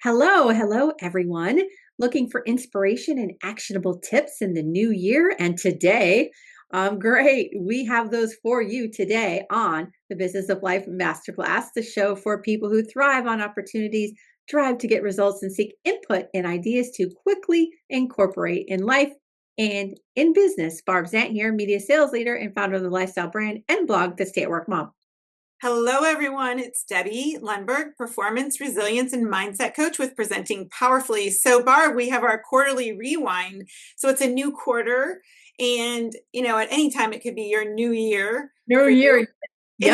Hello, everyone. Looking for inspiration and actionable tips in the new year. And today, great. We have those for you today on the Business of Life Masterclass, the show for people who thrive on opportunities, drive to get results, and seek input and ideas to quickly incorporate in life and in business. Barb Zant here, media sales leader and founder of the lifestyle brand and blog, The Stay at Work Mom. Hello, everyone. It's Debbie Lundberg, performance, resilience, and mindset coach with Presenting Powerfully. So, Barb, we have our quarterly rewind. So it's a new quarter. And, at any time it could be your new year New for you. year. It Yep.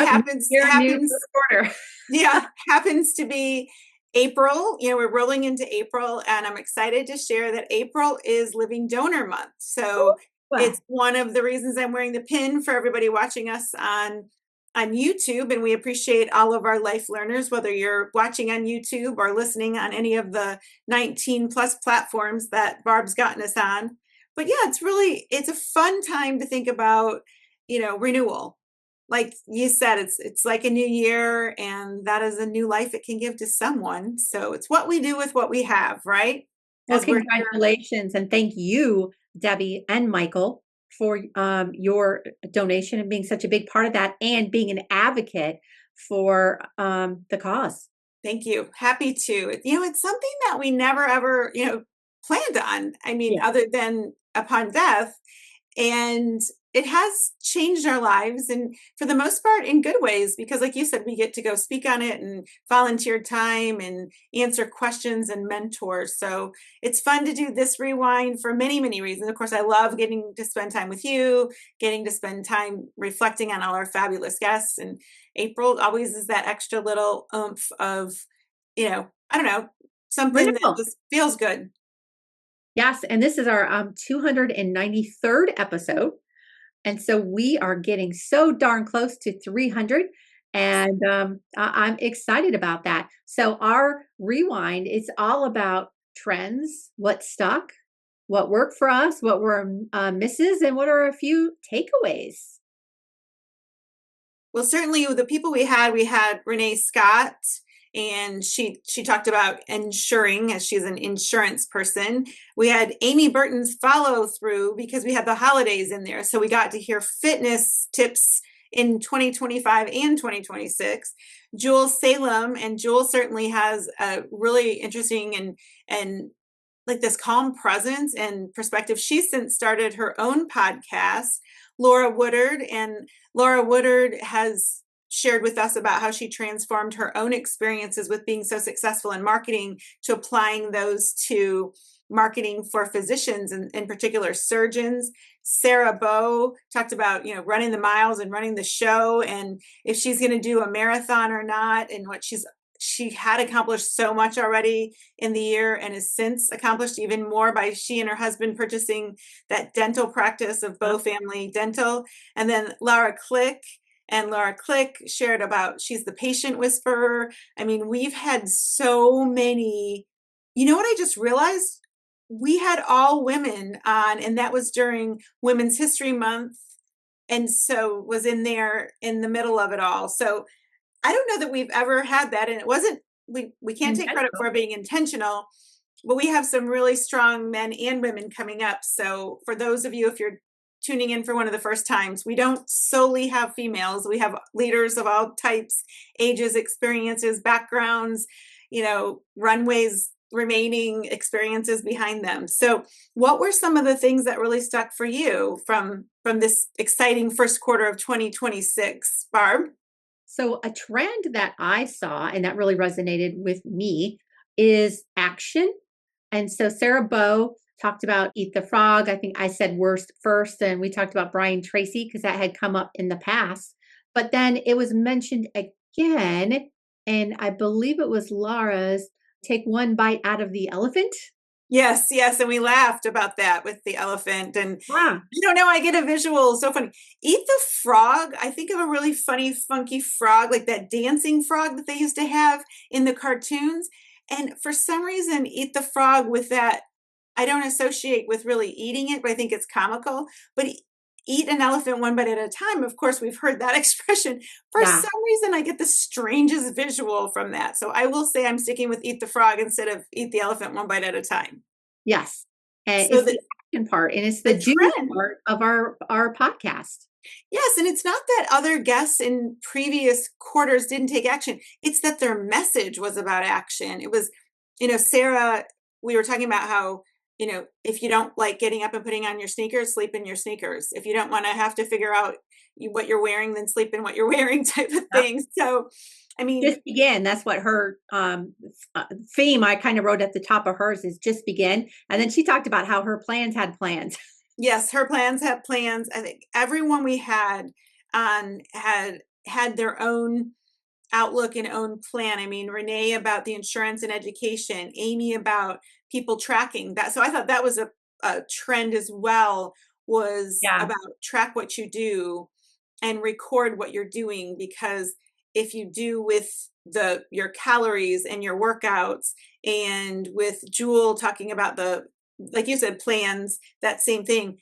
New happens. quarter. Yeah, happens to be April. We're rolling into April, and I'm excited to share that April is Living Donor Month. So Well, it's one of the reasons I'm wearing the pin for everybody watching us on YouTube, and we appreciate all of our life learners, whether you're watching on YouTube or listening on any of the 19 plus platforms that Barb's gotten us on. But yeah, it's a fun time to think about, renewal. Like you said, it's like a new year, and that is a new life it can give to someone. So it's what we do with what we have, right? well, As we're here. congratulations and thank you, Debbie and Michael, for your donation and being such a big part of that and being an advocate for the cause. Thank you. Happy to. It's something that we never ever, planned on. I mean, Yeah. other than upon death. And it has changed our lives, and for the most part in good ways, because like you said, we get to go speak on it and volunteer time and answer questions and mentor. So it's fun to do this rewind for many, many reasons. Of course, I love getting to spend time with you, getting to spend time reflecting on all our fabulous guests. And April always is that extra little oomph of, I don't know, something that Wonderful. just feels good. Yes, and this is our 293rd episode. And so we are getting so darn close to 300. And I'm excited about that. So our rewind is all about trends, what stuck, what worked for us, what were misses, and what are a few takeaways. Well, certainly the people we had Renee Scott, and she talked about insuring, as she's an insurance person. We had Amy Burton's follow through, because we had the holidays in there. So we got to hear fitness tips in 2025 and 2026. Jewel Salem, and Jewel certainly has a really interesting and like this calm presence and perspective. She's since started her own podcast, Laura Woodard, and Laura Woodard has shared with us about how she transformed her own experiences with being so successful in marketing to applying those to marketing for physicians and in particular surgeons. Sarah Bowe talked about, running the miles and running the show, and if she's going to do a marathon or not, and what she had accomplished so much already in the year, and has since accomplished even more by she and her husband purchasing that dental practice of Bow Family Dental. And then Laura Click shared about, she's the patient whisperer. I mean, we've had so many. You know what I just realized? We had all women on, and that was during Women's History Month. And so was in there in the middle of it all. So I don't know that we've ever had that. And it wasn't, we can't take credit for it being intentional, but we have some really strong men and women coming up. So for those of you, if you're tuning in for one of the first times, we don't solely have females. We have leaders of all types, ages, experiences, backgrounds, runways, remaining experiences behind them. So what were some of the things that really stuck for you from this exciting first quarter of 2026, Barb? So, a trend that I saw and that really resonated with me is action. And so, Sarah Bowe talked about Eat the Frog. I think I said worst first, and we talked about Brian Tracy because that had come up in the past. But then it was mentioned again, and I believe it was Laura's take one bite out of the elephant. Yes, yes. And we laughed about that with the elephant. And Yeah. I don't know, I get a visual so funny. Eat the Frog. I think of a really funny, funky frog, like that dancing frog that they used to have in the cartoons. And for some reason, Eat the Frog with that, I don't associate with really eating it, but I think it's comical. But eat an elephant one bite at a time. Of course, we've heard that expression. For Yeah. some reason, I get the strangest visual from that. So I will say I'm sticking with eat the frog instead of eat the elephant one bite at a time. Yes. And So it's the action part and it's the the doing trend, part of our podcast. yes, and it's not that other guests in previous quarters didn't take action. It's that their message was about action. It was, Sarah, we were talking about how, if you don't like getting up and putting on your sneakers, sleep in your sneakers. If you don't want to have to figure out what you're wearing, then sleep in what you're wearing type of Yep. thing. So, I mean, Just begin. That's what her theme I kind of wrote at the top of hers is just begin. And then she talked about how her plans had plans. yes, her plans have plans. I think everyone we had on had their own outlook and own plan. I mean, Renee about the insurance and education, Amy about people tracking that. So I thought that was a trend as well, was Yeah. about track what you do and record what you're doing, because if you do with your calories and your workouts, and with Jewel talking about the, like you said, plans, that same thing.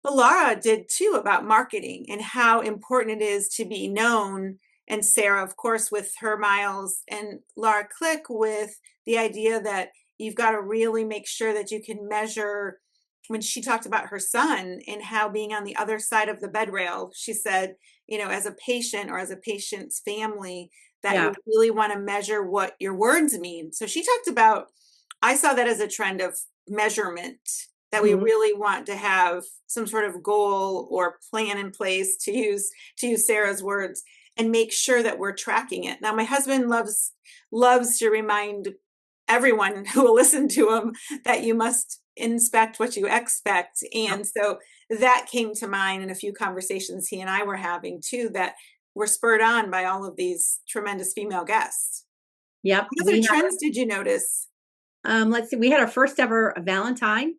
But Laura did too, about marketing and how important it is to be known. And Sarah, of course, with her miles, and Laura Click with the idea that you've got to really make sure that you can measure. When she talked about her son and how being on the other side of the bed rail, she said, as a patient or as a patient's family, that Yeah. you really want to measure what your words mean. So she talked about, I saw that as a trend of measurement, that we Mhm. really want to have some sort of goal or plan in place, to use Sarah's words, and make sure that we're tracking it. Now, my husband loves to remind everyone who will listen to him that you must inspect what you expect. Yep. And so that came to mind in a few conversations he and I were having too, that were spurred on by all of these tremendous female guests. Yep. What other trends did you notice? Let's see, we had our first ever Valentine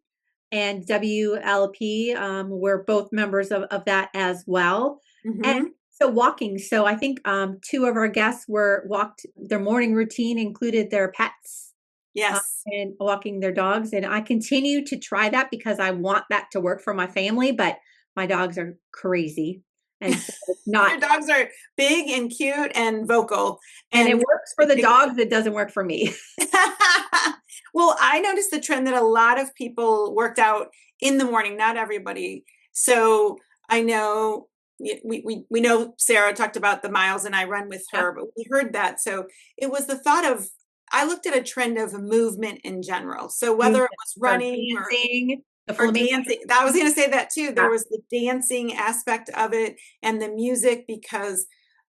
and WLP. We're both members of that as well. And Mm-hmm. so walking. So I think two of our guests were walked their morning routine included their pets Yes. and walking their dogs. And I continue to try that because I want that to work for my family, but my dogs are crazy. And so it's not, Your dogs are big and cute and vocal. and it And works for the dogs. It doesn't work for me. well, I noticed the trend that a lot of people worked out in the morning, not everybody. So I know we know Sarah talked about the miles and I run with Yep. her, but we heard that. So it was the thought of, I looked at a trend of movement in general. So whether it Movement. was Start running dancing, the or flamenco. dancing. I was going to say that too. There was the dancing aspect of it and the music, because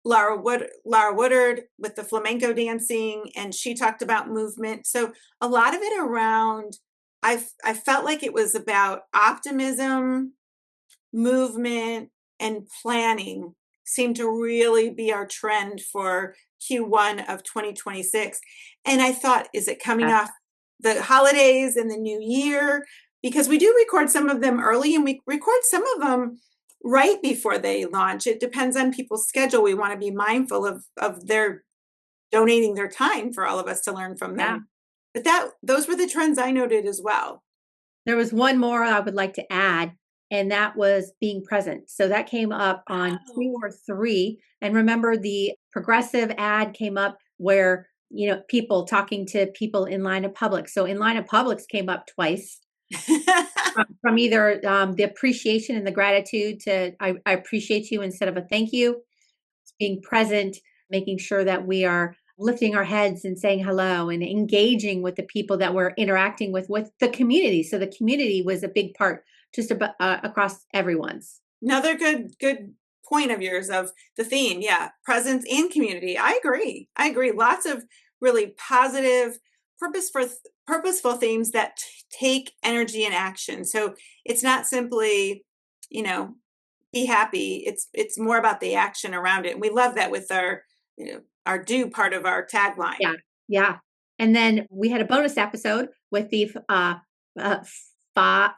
Lara Woodard with the flamenco dancing, and she talked about movement. So a lot of it around, I felt like it was about optimism, movement, and planning seemed to really be our trend for Q1 of 2026. And I thought, is it coming Yes. off the holidays and the new year? Because we do record some of them early and we record some of them right before they launch. It depends on people's schedule. We want to be mindful of their donating their time for all of us to learn from Yeah. them. But those were the trends I noted as well. There was one more I would like to add, and that was being present. So that came up on Oh, 2 or 3. And remember the progressive ad came up where, people talking to people in line of public. So in line of publics came up twice from either the appreciation and the gratitude to I appreciate you instead of a thank you. It's being present, making sure that we are lifting our heads and saying hello and engaging with the people that we're interacting with the community. So the community was a big part just about across everyone's. Another good point of yours of the theme. Yeah, presence and community. I agree. I agree. Lots of really positive, purposeful purposeful themes that take energy and action. So it's not simply, you know, be happy. It's more about the action around it. And we love that with our do part of our tagline. Yeah, yeah. And then we had a bonus episode with the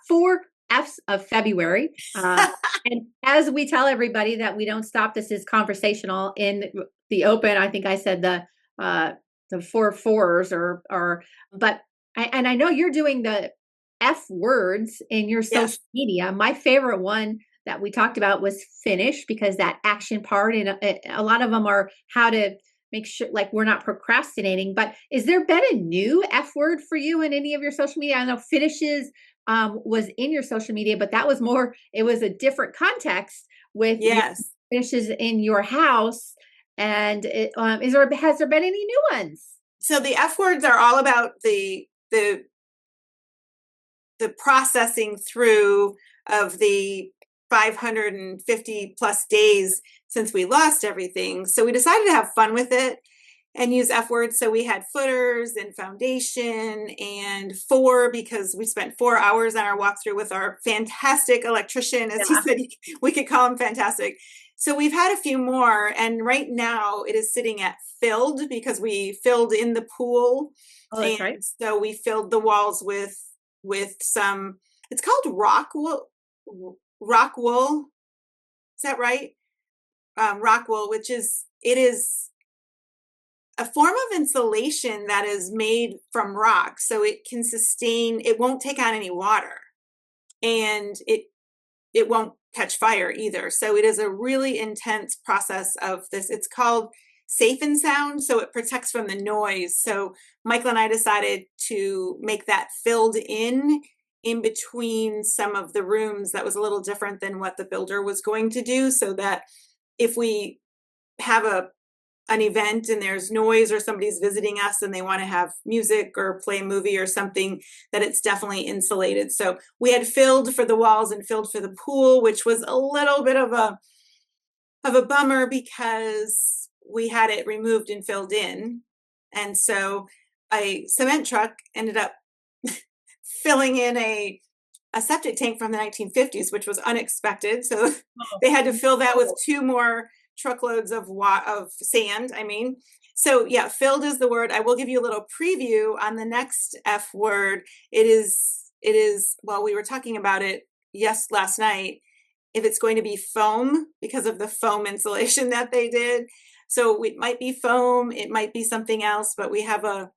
4 F's of February. And as we tell everybody that we don't stop, this is conversational in the open. I think I said the 4 fours but and I know you're doing the F words in your social Yes. media. My favorite one that we talked about was finish, because that action part, and a lot of them are how to make sure like we're not procrastinating. But is there been a new F word for you in any of your social media? I know finishes was in your social media, but that was more, it was a different context with your Yes. finishes in your house. And has there been any new ones? So the F words are all about the processing through of the 550 plus days since we lost everything. So we decided to have fun with it and use F words. So we had footers and foundation and because we spent 4 hours on our walkthrough with our fantastic electrician. As he Yeah. said, we could call him fantastic. So we've had a few more, and right now it is sitting at filled because we filled in the pool. Oh, that's right. And so we filled the walls with some, it's called rock wool. Is that right? Rock wool, it is a form of insulation that is made from rock. So it won't take on any water, and it won't catch fire either. So it is a really intense process of this. It's called safe and sound. So it protects from the noise. So Michael and I decided to make that filled in between some of the rooms. That was a little different than what the builder was going to do, so that if we have an event and there's noise, or somebody's visiting us and they want to have music or play a movie or something, that it's definitely insulated. So we had filled for the walls and filled for the pool, which was a little bit of a bummer because we had it removed and filled in. And so a cement truck ended up filling in a septic tank from the 1950s, which was unexpected. So Oh, they had to fill that with no. 2 more truckloads of sand. I mean, so yeah, filled is the word. I will give you a little preview on the next F word. It is, well, we were talking about it last night, if it's going to be foam because of the foam insulation that they did. So it might be foam, it might be something else, but we have a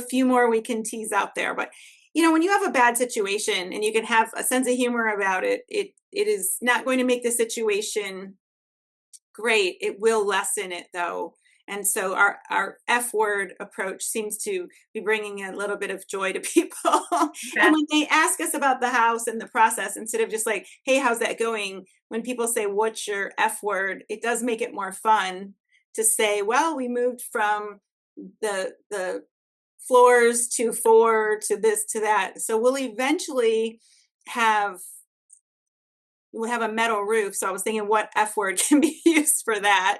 few more we can tease out there. But when you have a bad situation and you can have a sense of humor about it, it is not going to make the situation great. It will lessen it though. And so our F word approach seems to be bringing a little bit of joy to people. And Okay. when they ask us about the house and the process, instead of just like, hey, how's that going? When people say, what's your F word? It does make it more fun to say, well, we moved from the floors to 4 to this to that. So have we'll have a metal roof. So I was thinking what F word can be used for that.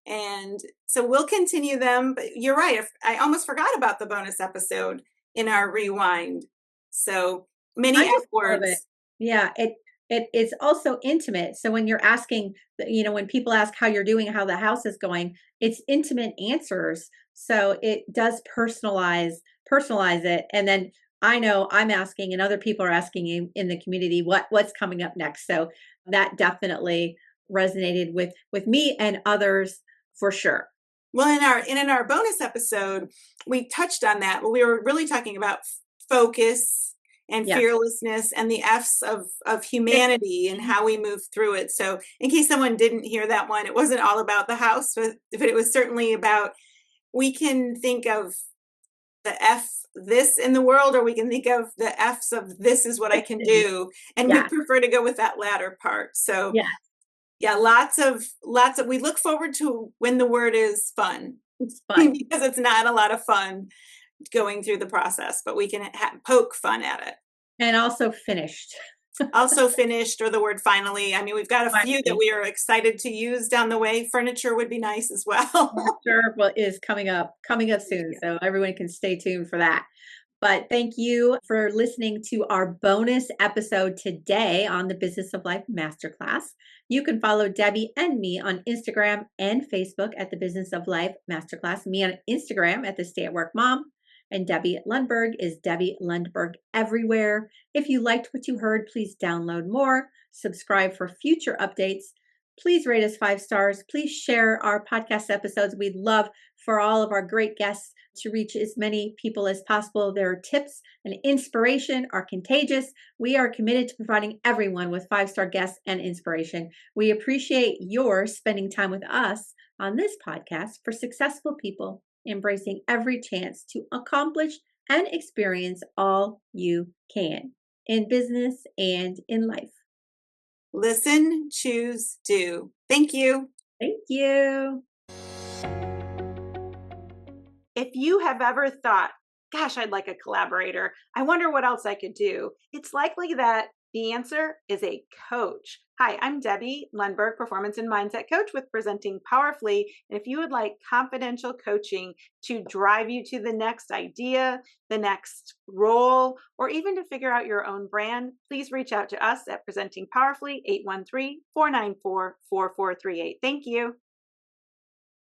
And so we'll continue them. But you're right. I almost forgot about the bonus episode in our rewind. So many I F just love it. words. Yeah, it's also intimate. So when you're asking, when people ask how you're doing, how the house is going, it's intimate answers. So it does personalize it. And then I know I'm asking, and other people are asking in the community what's coming up next. So that definitely resonated with me and others for sure. Well, in our bonus episode, we touched on that. Well, we were really talking about focus and Yes. fearlessness and the F's of humanity and how we move through it. So in case someone didn't hear that one, it wasn't all about the house, but it was certainly about, we can think of the F this in the world, or we can think of the F's of this is what I can do. And we Yeah. prefer to go with that latter part. So Yeah. yeah, lots of we look forward to when the word is fun, It's fun. because it's not a lot of fun going through the process, but we can poke fun at it. And also finished. Also finished, or the word finally. I mean, we've got a few that Finally. we are excited to use down the way. Furniture would be nice as well. Sure, what is coming up soon. Yeah. So everyone can stay tuned for that. But thank you for listening to our bonus episode today on the Business of Life Masterclass. You can follow Debbie and me on Instagram and Facebook at the Business of Life Masterclass. Me on Instagram at the Stay at Work Mom. And Debbie Lundberg is Debbie Lundberg everywhere. If you liked what you heard, please download more, subscribe for future updates. Please rate us 5 stars. Please share our podcast episodes. We'd love for all of our great guests to reach as many people as possible. Their tips and inspiration are contagious. We are committed to providing everyone with 5 star guests and inspiration. We appreciate your spending time with us on this podcast for successful people embracing every chance to accomplish and experience all you can in business and in life. Listen, choose, do. Thank you. Thank you. If you have ever thought, gosh, I'd like a collaborator, I wonder what else I could do, it's likely that the answer is a coach. Hi, I'm Debbie Lundberg, Performance and Mindset Coach with Presenting Powerfully. And if you would like confidential coaching to drive you to the next idea, the next role, or even to figure out your own brand, please reach out to us at Presenting Powerfully, 813-494-4438. Thank you.